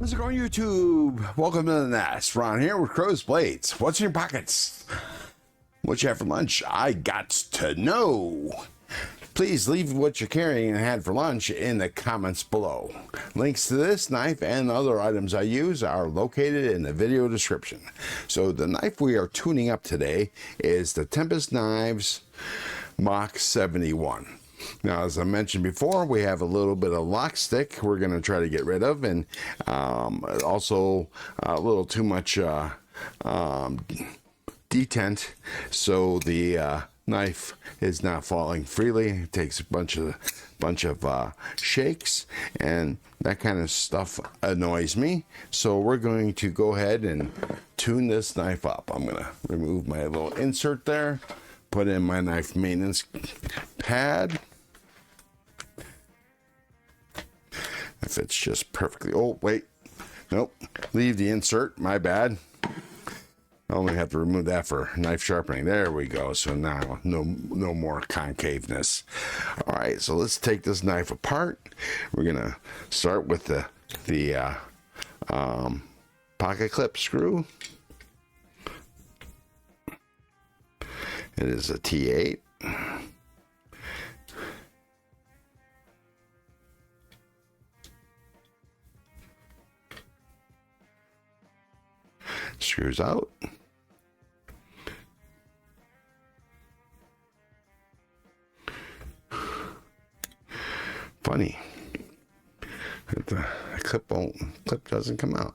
How's it going, YouTube? Welcome to the nest. Ron here with Crow's Blades. What's in your pockets? What you have for lunch? I got to know. Please leave what you're carrying and had for lunch in the comments below. Links to this knife and other items I use are located in the video description. So the knife we are tuning up today is the Tempest Knives Mach71. Now, as I mentioned before, we have a little bit of lock stick we're going to try to get rid of, and also a little too much detent, so the knife is not falling freely. It takes a bunch of shakes, and that kind of stuff annoys me. So we're going to go ahead and tune this knife up. I'm going to remove my little insert there, put in my knife maintenance pad. It fits just perfectly. Oh, wait. Nope. Leave the insert. My bad. I only have to remove that for knife sharpening. There we go. So now no more concaveness. All right, so let's take this knife apart. We're going to start with the pocket clip screw. It is a T8. Screws out. Funny. The clip doesn't come out.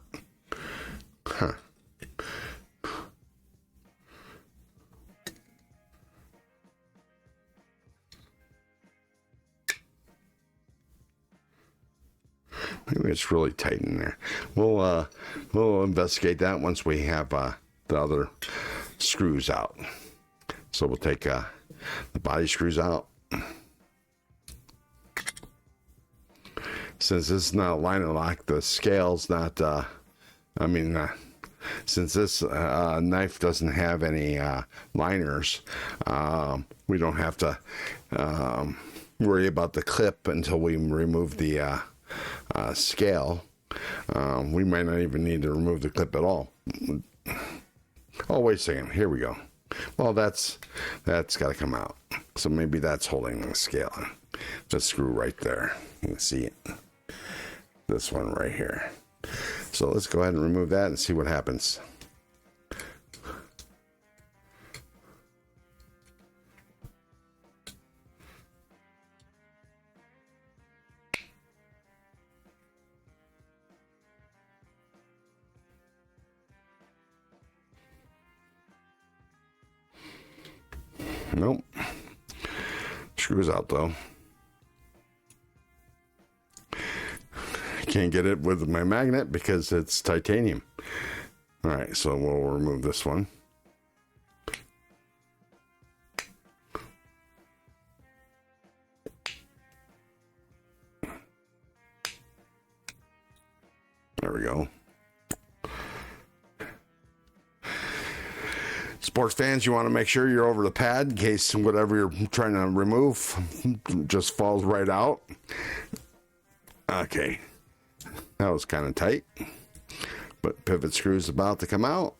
Huh. Maybe it's really tight in there. We'll investigate that once we have the other screws out. So we'll take the body screws out. Since this is not a liner lock, the scale's not. Since this knife doesn't have any liners, we don't have to worry about the clip until we remove the scale. We might not even need to remove the clip at all. Oh, wait a second. Here we go. Well, that's got to come out. So maybe that's holding the scale. Just screw right there. You can see it. This one right here. So let's go ahead and remove that and see what happens. Nope. Screws out though. Can't get it with my magnet because it's titanium. All right, so we'll remove this one. There we go. Sports fans, you want to make sure you're over the pad in case whatever you're trying to remove just falls right out. Okay, that was kind of tight, but pivot screw's about to come out.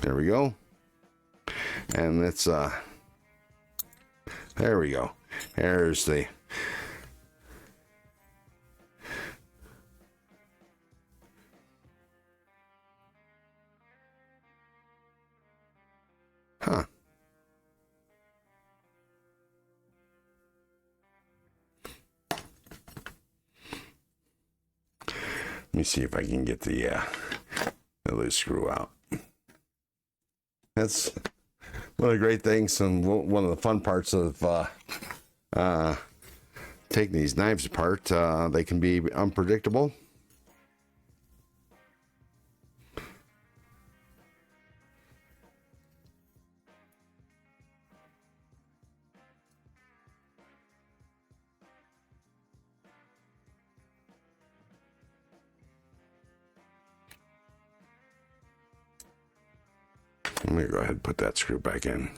There we go. And it's there we go. There's the huh. Let me see if I can get the loose screw out. That's one of the great things and one of the fun parts of taking these knives apart. They can be unpredictable. Let me go ahead and put that screw back in.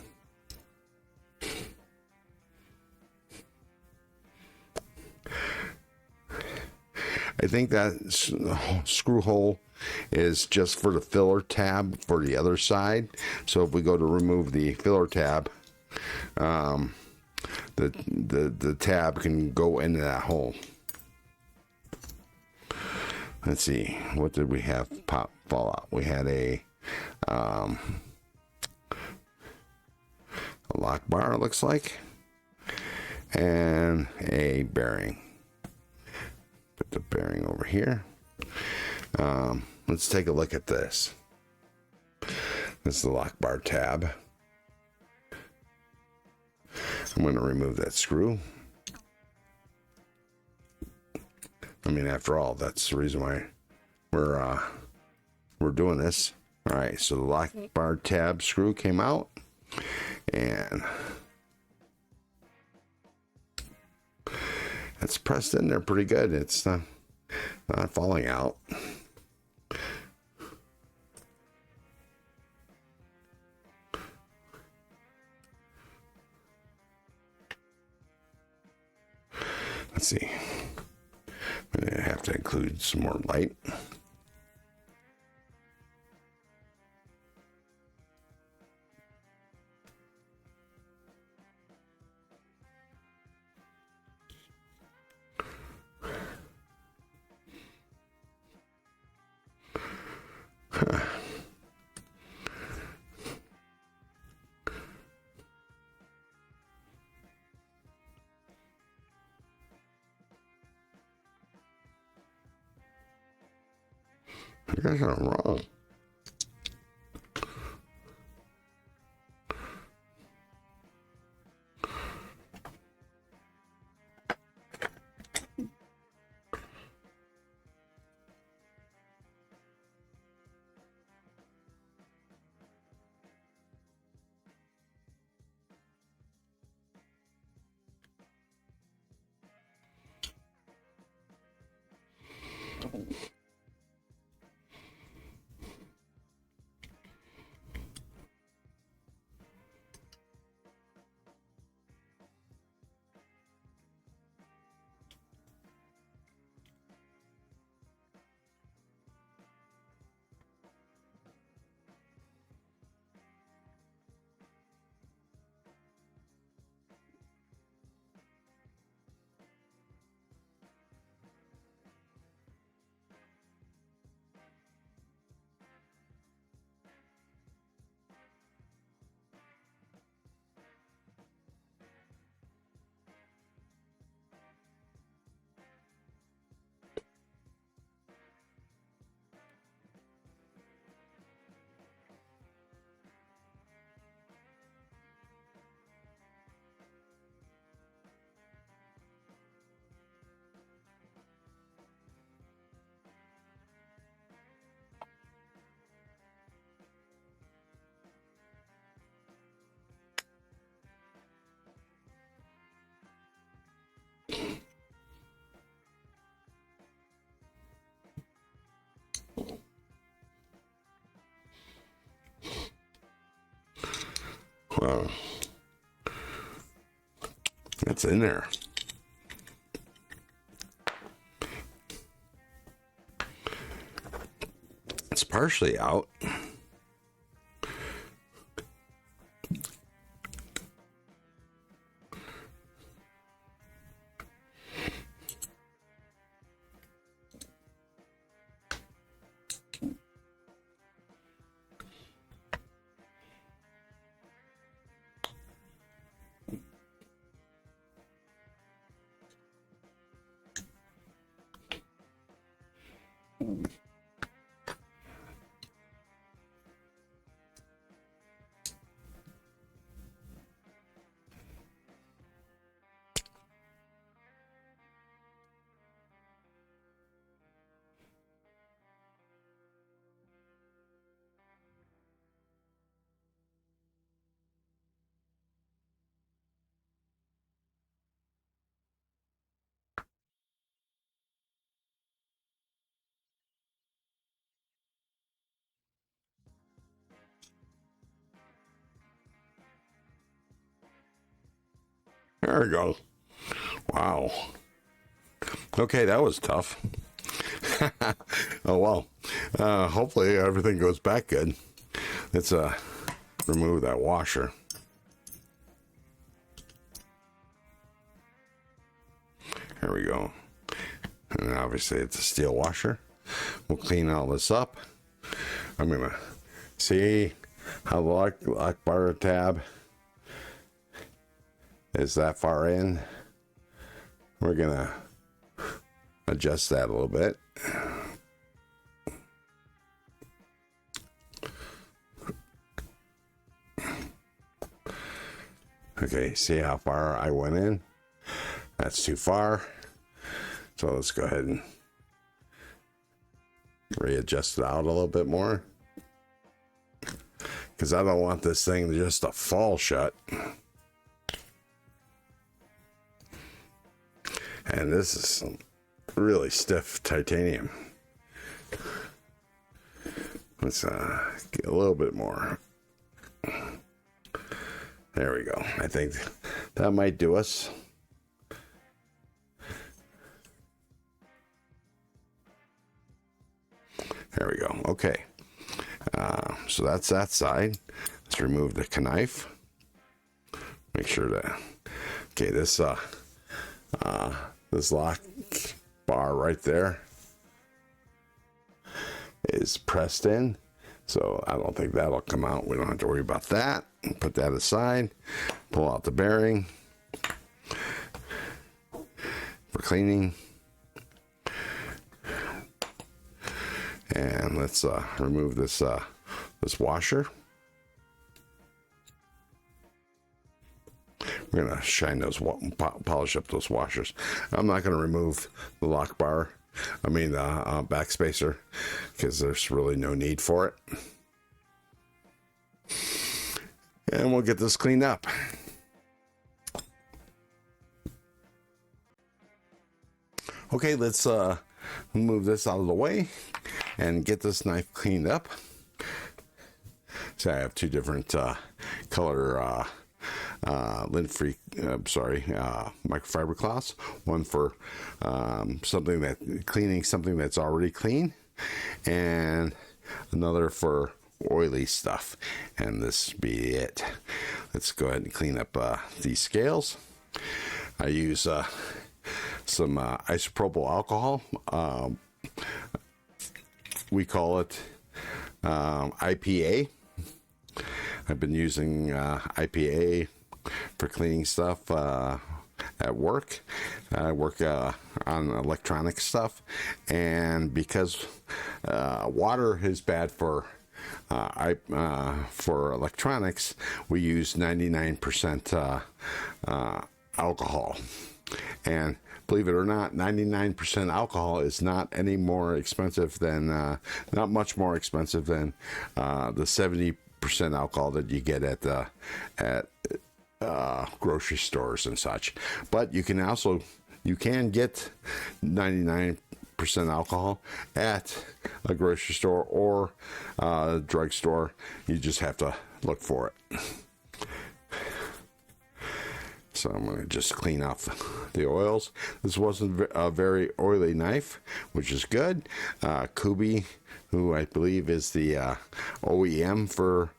I think that screw hole is just for the filler tab for the other side. So if we go to remove the filler tab, the tab can go into that hole. Let's see, what did we have fall out? We had a lock bar, it looks like, and a bearing. Put the bearing over here. Let's take a look at this. This is the lock bar tab. I'm going to remove that screw. I mean, after all, that's the reason why we're doing this. All right, so the lock bar tab screw came out, and it's pressed in there pretty good. It's not falling out. Let's see. I'm going to have to include some more light. You guys are wrong. Wow. That's in there. It's partially out. There we go. Wow. Okay, that was tough. Oh well. Hopefully everything goes back good. Let's remove that washer. There we go. And obviously it's a steel washer. We'll clean all this up. I'm gonna see how the lock bar tab is that far in. We're gonna adjust that a little bit. Okay, see how far I went in? That's too far. So let's go ahead and readjust it out a little bit more. Because I don't want this thing just to fall shut. And this is some really stiff titanium. Let's get a little bit more. There we go. I think that might do us. There we go. Okay. So that's that side. Let's remove the knife. Make sure that, okay, this lock bar right there is pressed in. So I don't think that'll come out. We don't have to worry about that. Put that aside. Pull out the bearing for cleaning. And let's remove this this washer. We're gonna shine those, polish up those washers. I'm not gonna remove the lock bar. I mean the backspacer, because there's really no need for it. And we'll get this cleaned up. Okay, let's move this out of the way and get this knife cleaned up. So I have two different color lint-free, microfiber cloths. One for cleaning something that's already clean, and another for oily stuff. And this be it. Let's go ahead and clean up these scales. I use some isopropyl alcohol. We call it IPA. I've been using IPA for cleaning stuff at work. I work on electronic stuff, and because water is bad for electronics, we use 99% alcohol. And believe it or not, 99% alcohol is not any more expensive than, not much more expensive than the 70% alcohol that you get at grocery stores and such. But you can get 99% alcohol at a grocery store or a drugstore. You just have to look for it. So I'm going to just clean off the oils. This wasn't a very oily knife, which is good. Kubi, who I believe is the OEM for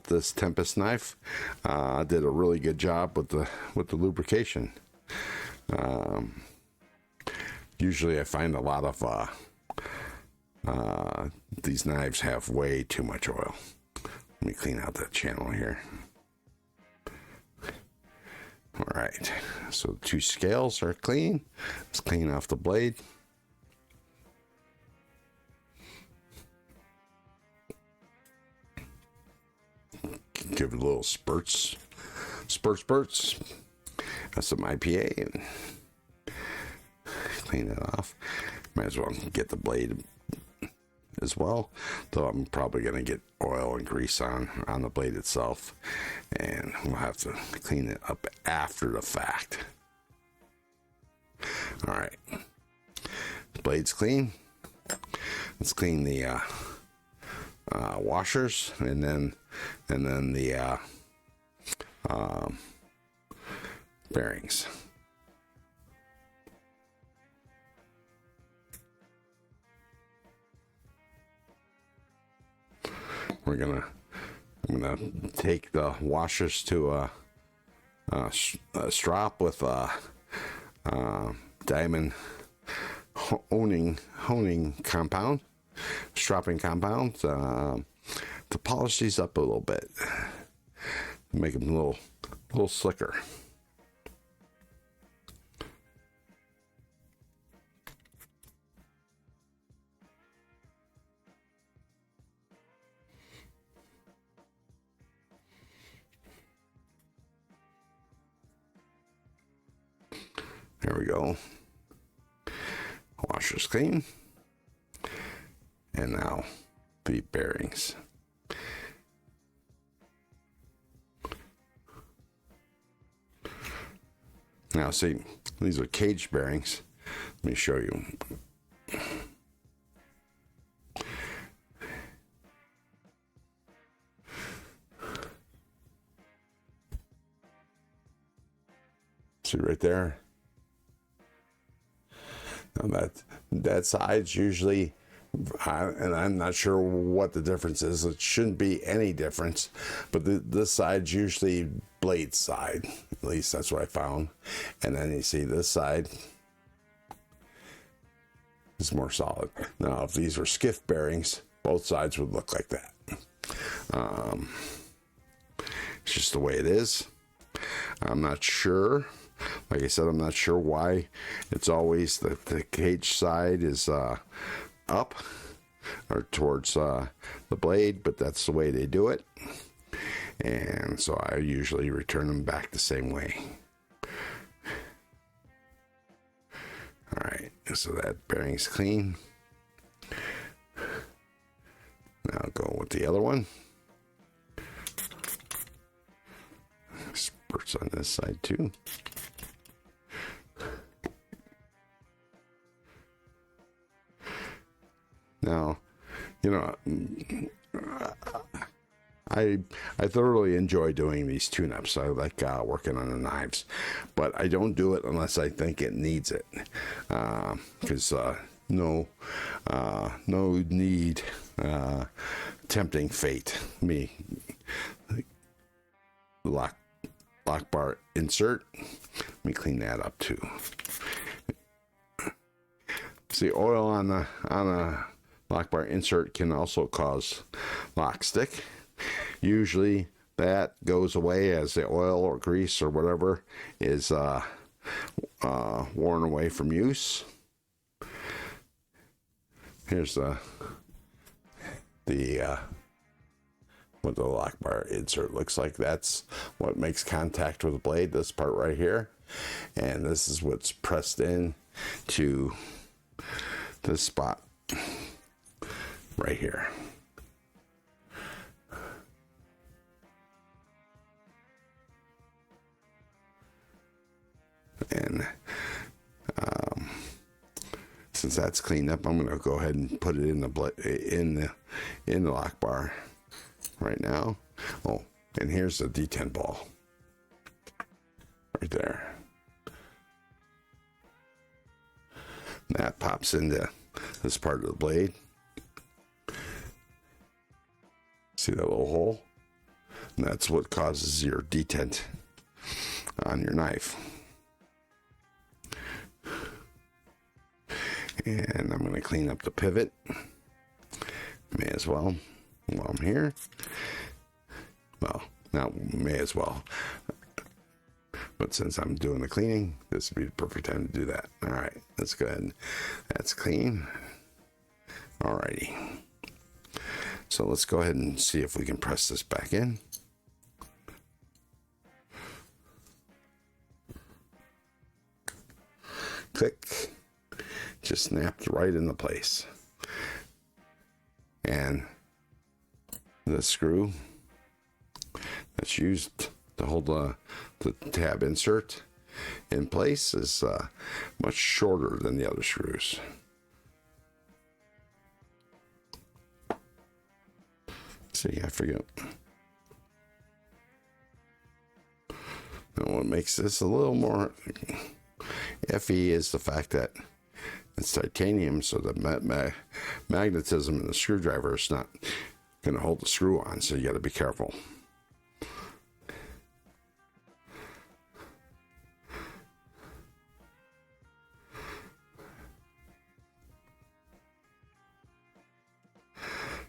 this Tempest knife, did a really good job with the lubrication. Usually I find a lot of these knives have way too much oil. Let me clean out that channel here. All right, so the two scales are clean. Let's clean off the blade. Give it a little spurts. That's some IPA and clean it off. Might as well get the blade as well, though I'm probably going to get oil and grease on the blade itself, and we'll have to clean it up after the fact. All right, the blade's clean. Let's clean the washers, and then the bearings. I'm gonna take the washers to a strop with a diamond honing compound, stropping compound, to polish these up a little bit, make them a little slicker. There we go. Washer's clean. And now the bearings. Now see, these are cage bearings. Let me show you. See right there? Now that side's usually, and I'm not sure what the difference is. It shouldn't be any difference, but this side's usually blade side. At least that's what I found. And then you see this side is more solid. Now, if these were skiff bearings, both sides would look like that. It's just the way it is. I'm not sure. Like I said, I'm not sure why it's always the cage side is up or towards the blade, but that's the way they do it. And so I usually return them back the same way. All right, so that bearing's clean. Now I'll go with the other one. Spurts on this side too. Now, you know, I thoroughly enjoy doing these tune-ups. I like working on the knives, but I don't do it unless I think it needs it, because no need, tempting fate. Me, lock bar insert. Let me clean that up too. See, oil on a lock bar insert can also cause lock stick. Usually that goes away as the oil or grease or whatever is worn away from use. Here's what the lock bar insert looks like. That's what makes contact with the blade, this part right here. And this is what's pressed in to this spot right here. And since that's cleaned up, I'm going to go ahead and put it in the lock bar right now. Oh, and here's the detent ball right there. That pops into this part of the blade. See that little hole? And that's what causes your detent on your knife. And I'm going to clean up the pivot. May as well while I'm here. Well, not may as well. But since I'm doing the cleaning, this would be the perfect time to do that. All right, let's go ahead. That's clean. All righty. So let's go ahead and see if we can press this back in. Click. Just snapped right into place. And the screw that's used to hold the tab insert in place is much shorter than the other screws. See, I forget. Now, what makes this a little more iffy is the fact that it's titanium, so the magnetism in the screwdriver is not going to hold the screw on, so you got to be careful.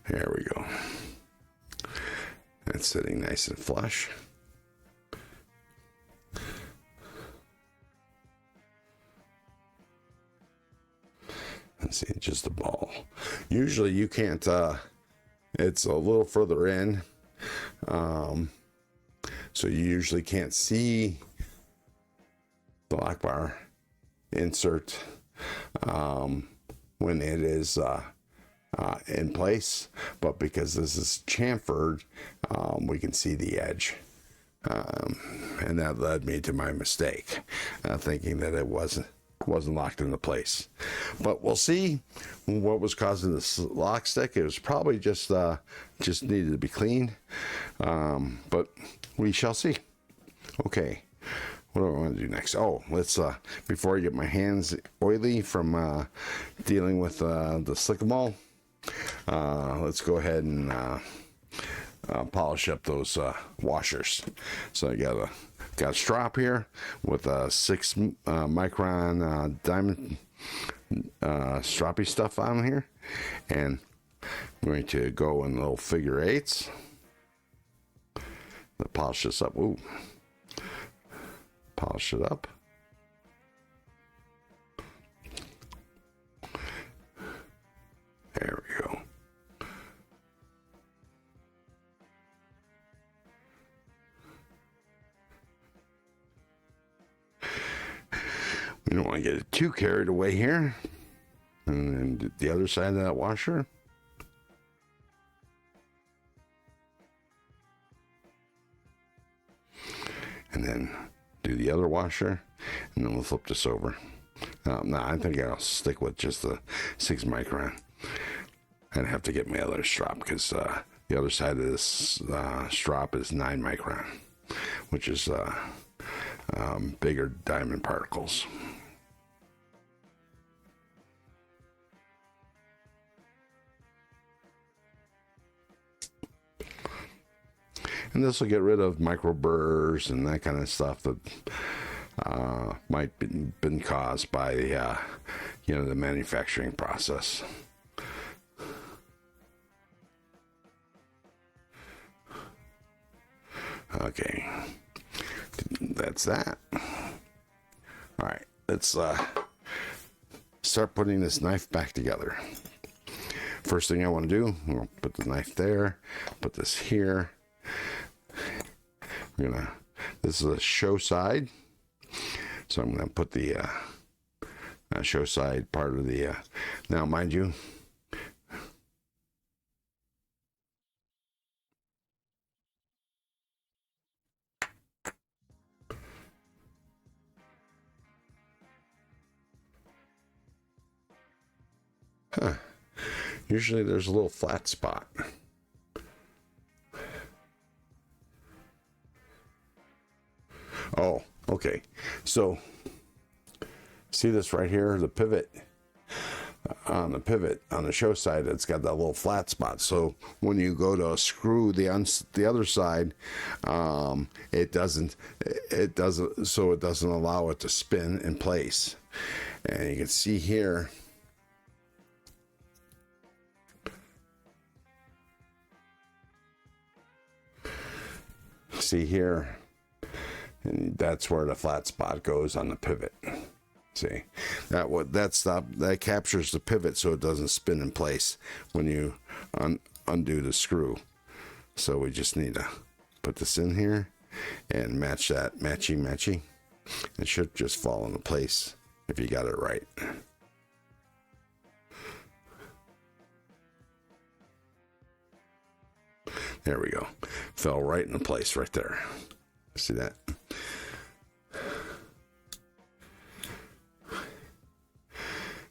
There we go. It's sitting nice and flush. Let's see, just a ball. Usually you can't, it's a little further in, so you usually can't see the lock bar insert when it is in place, but because this is chamfered, we can see the edge, and that led me to my mistake, thinking that it wasn't locked into place. But we'll see what was causing this lock stick. It was probably just needed to be cleaned, but we shall see. Okay, what do I want to do next? Oh, let's before I get my hands oily from dealing with the slickable, let's go ahead and polish up those washers. So I got a strap here with a 6 micron diamond stroppy stuff on here, and I'm going to go in little figure eights to polish this up. Ooh, polish it up. There we go. We don't want to get it too carried away here. And then the other side of that washer. And then do the other washer. And then we'll flip this over. No, I think I'll stick with just the 6 micron. I'd have to get my other strap because the other side of this strap is 9 micron, which is bigger diamond particles. And this will get rid of micro burrs and that kind of stuff that might have been caused by the manufacturing process. Okay, that's that. All right, let's start putting this knife back together. First thing I want to do, I'm going to put the knife there, put this here. This is a show side, so I'm going to put the show side part of the, now mind you, usually there's a little flat spot. Oh, okay. So, see this right here, the pivot on the show side, it's got that little flat spot. So when you go to screw the other side, it doesn't allow it to spin in place. And you can see here. See here. And that's where the flat spot goes on the pivot. See, that captures the pivot so it doesn't spin in place when you undo the screw. So we just need to put this in here and match that matchy. It should just fall into place if you got it right. There we go. Fell right into place right there. See that?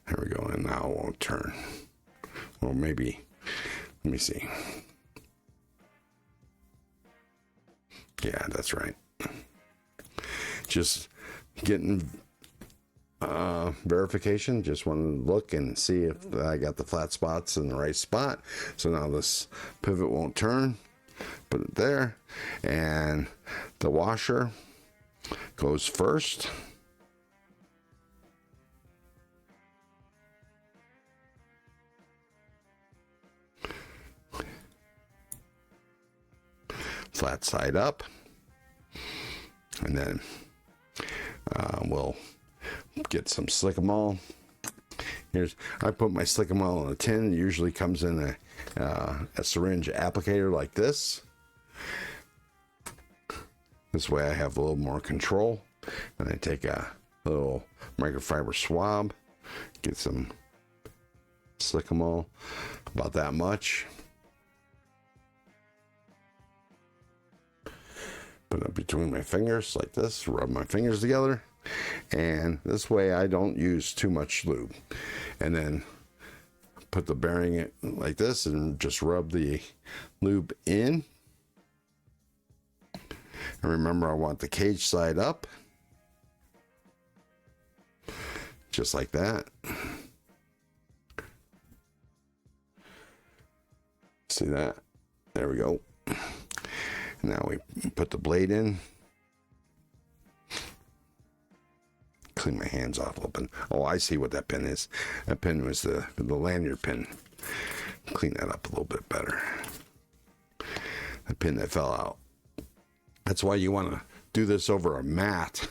There we go, and now it won't turn. Well, maybe, let me see. Yeah, that's right. Just getting verification. Just want to look and see if I got the flat spots in the right spot. So now this pivot won't turn. Put it there, and the washer goes first. Flat side up, and then we'll get some Slick'em-all. I put my Slick'em-all in a tin. It usually comes in a syringe applicator like this. This way I have a little more control. And I take a little microfiber swab, get some Slick'em-all, about that much. Put it between my fingers like this, rub my fingers together, and this way I don't use too much lube. And then put the bearing like this and just rub the lube in. And remember, I want the cage side up, just like that. See that? There we go. Now we put the blade in. Clean my hands off a little bit. Oh, I see what that pin is. That pin was the lanyard pin. Clean that up a little bit better. The pin that fell out. That's why you want to do this over a mat.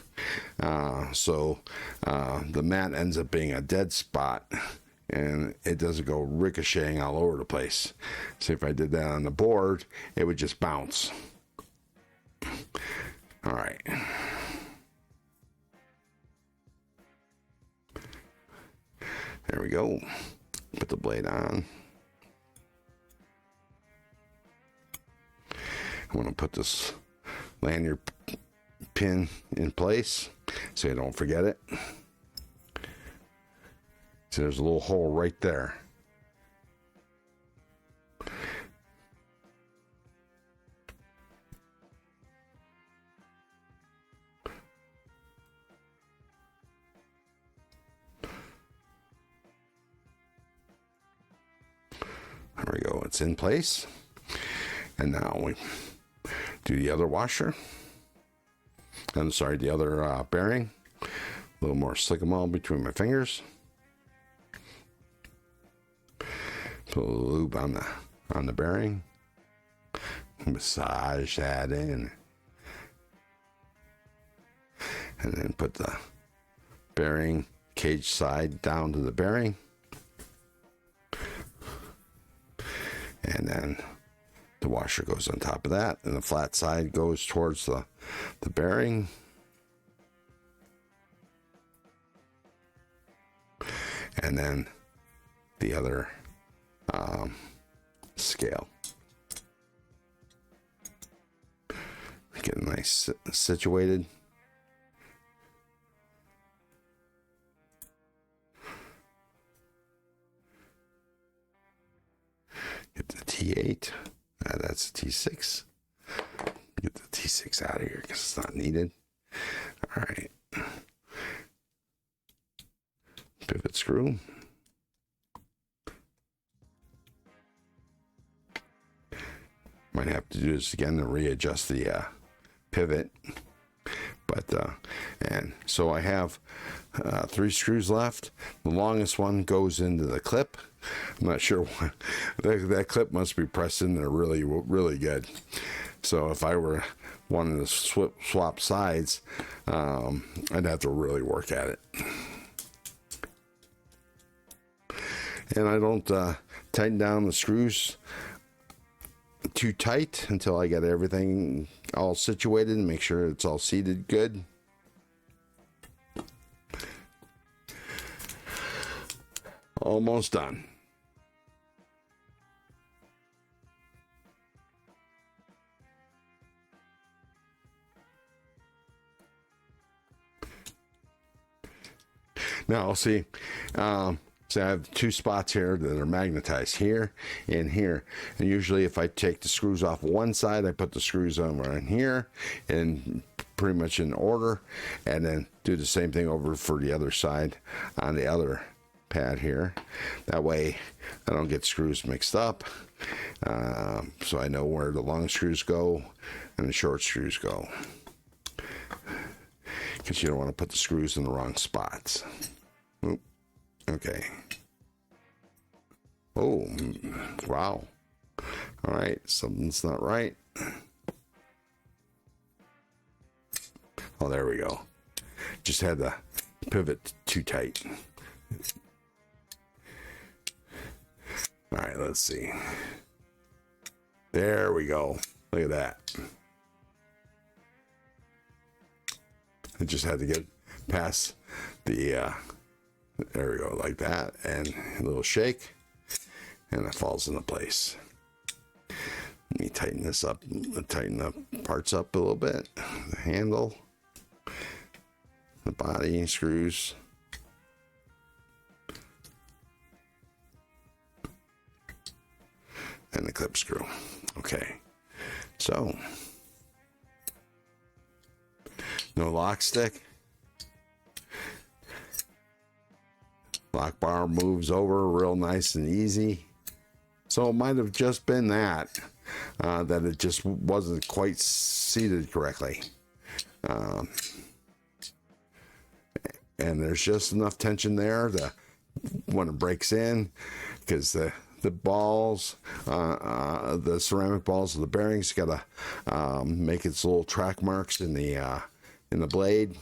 So the mat ends up being a dead spot, and it doesn't go ricocheting all over the place. See, if I did that on the board, it would just bounce. All right. There we go. Put the blade on. I want to put this lanyard pin in place so you don't forget it. So there's a little hole right there. There we go, it's in place. And now we do the other washer. I'm sorry, the other bearing. A little more Slick'em-all between my fingers. Put a little lube on the bearing. Massage that in. And then put the bearing cage side down to the bearing. And then the washer goes on top of that, and the flat side goes towards the bearing. And then the other scale. Get nice situated. Get the T8. That's the T6. Get the T6 out of here because it's not needed. All right. Pivot screw. Might have to do this again to readjust the pivot. But and so I have 3 screws left. The longest one goes into the clip. I'm not sure why. That clip must be pressed in there really, really good. So if I were wanting to swap sides, I'd have to really work at it. And I don't tighten down the screws too tight until I get everything all situated and make sure it's all seated good. Almost done. Now, see, so I have 2 spots here that are magnetized, here and here. And usually if I take the screws off one side, I put the screws over in here and pretty much in order, and then do the same thing over for the other side on the other pad here. That way I don't get screws mixed up, so I know where the long screws go and the short screws go, because you don't want to put the screws in the wrong spots. Oop. Okay. Oh, wow. All right, something's not right. Oh, there we go. Just had the pivot too tight. All right, let's see. There we go. Look at that. I just had to get past the, there we go, like that, and a little shake, and it falls into place. Let me tighten this up, tighten the parts up a little bit. The handle, the body screws. And the clip screw. Okay, so no lock stick. Lock bar moves over real nice and easy. So it might have just been that it just wasn't quite seated correctly. And there's just enough tension there that when it breaks in, because the balls, the ceramic balls of the bearings, got to make its little track marks in the blade,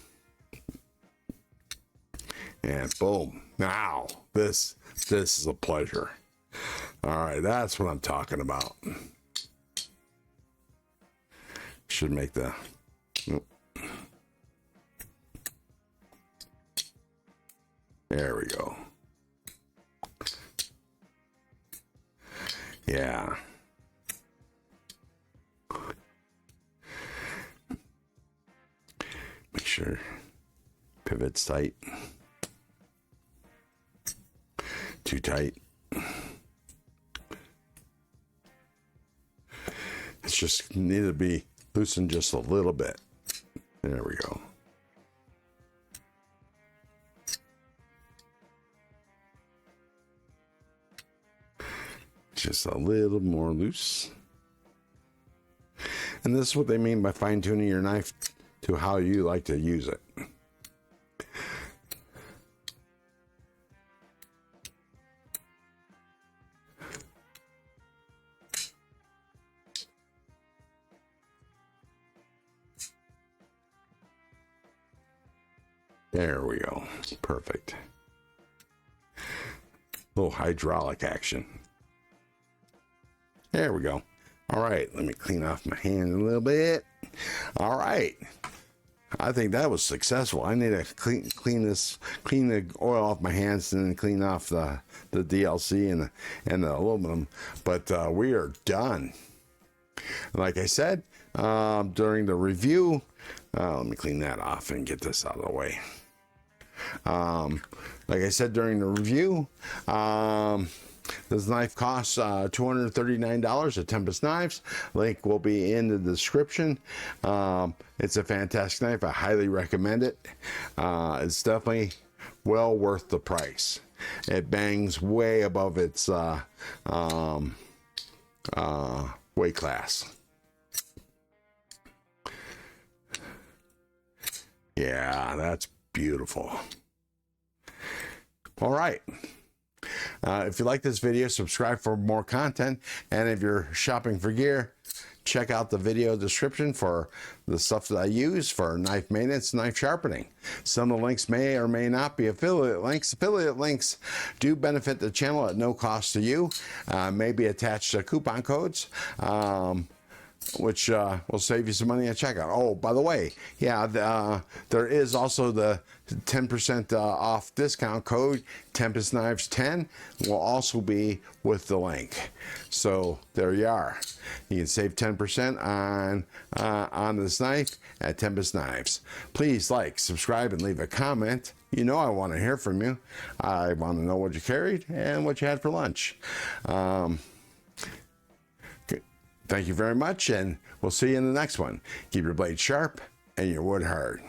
and boom! Now this is a pleasure. All right, that's what I'm talking about. Should make the. There we go. Yeah. Make sure pivot's tight. Too tight. It's just need to be loosened just a little bit. There we go. Just a little more loose. And this is what they mean by fine-tuning your knife to how you like to use it. There we go. Perfect. A little hydraulic action. There we go. All right, let me clean off my hand a little bit. All right. I think that was successful. I need to clean the oil off my hands and then clean off the DLC and the aluminum. But we are done. Like I said, during the review, let me clean that off and get this out of the way. Like I said during the review, this knife costs $239 at Tempest Knives. Link will be in the description. It's a fantastic knife. I highly recommend it. It's definitely well worth the price. It bangs way above its weight class. Yeah, that's beautiful. All right. If you like this video, subscribe for more content. And if you're shopping for gear, check out the video description for the stuff that I use for knife maintenance, knife sharpening. Some of the links may or may not be affiliate links. Affiliate links do benefit the channel at no cost to you. May be attached to coupon codes, which will save you some money at checkout. Oh, by the way, yeah, there is also the 10% off discount code. Tempest Knives 10 will also be with the link. So there you are. You can save 10% on this knife at Tempest Knives. Please like, subscribe, and leave a comment. You know I want to hear from you. I want to know what you carried and what you had for lunch. Thank you very much, and we'll see you in the next one. Keep your blade sharp and your wood hard.